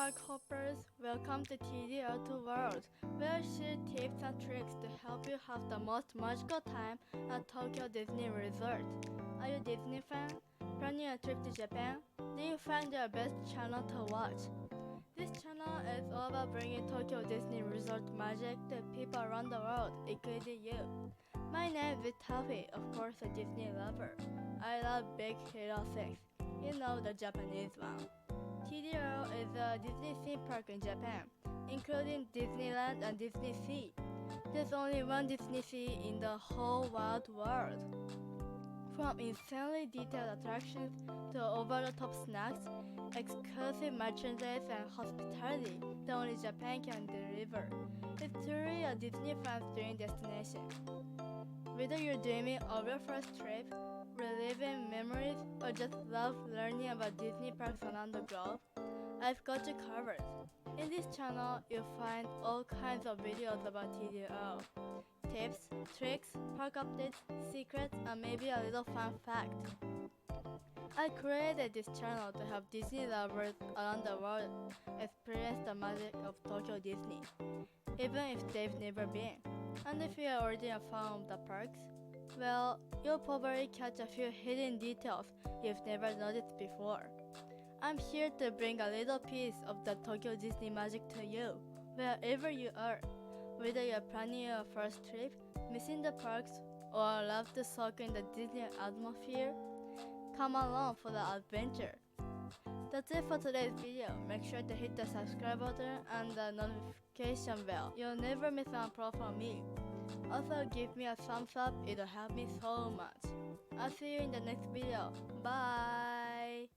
park hoppers, welcome to TDR World, where I share tips and tricks to help you have the most magical time at Tokyo Disney Resort. Are you a Disney fan? Planning a trip to Japan? Then you find the best channel to watch. This channel is all about bringing Tokyo Disney Resort magic to people around the world, including you. My name is Taffy, of course a Disney lover. I love Big Hero 6, you know, the Japanese one. TDR is a Disney theme park in Japan, including Disneyland and Disney Sea. There's only one Disney Sea in the whole wide world. From insanely detailed attractions to over-the-top snacks, exclusive merchandise and hospitality that only Japan can deliver, it's truly a Disney fan's dream destination. Whether you're dreaming of your first trip, reliving memories, or just love learning about Disney parks around the globe, I've got you covered. In this channel, you'll find all kinds of videos about TDR. Tips, tricks, park updates, secrets, and maybe a little fun fact. I created this channel to help Disney lovers around the world experience the magic of Tokyo Disney, even if they've never been. And if you are already a fan of the parks, well, you'll probably catch a few hidden details you've never noticed before. I'm here to bring a little piece of the Tokyo Disney magic to you, wherever you are. Whether you're planning your first trip, missing the parks, or love to soak in the Disney atmosphere, come along for the adventure. That's it for today's video. Make sure to hit the subscribe button and the notification bell. You'll never miss an upload from me. Also give me a thumbs up, it'll help me so much. I'll see you in the next video. Bye!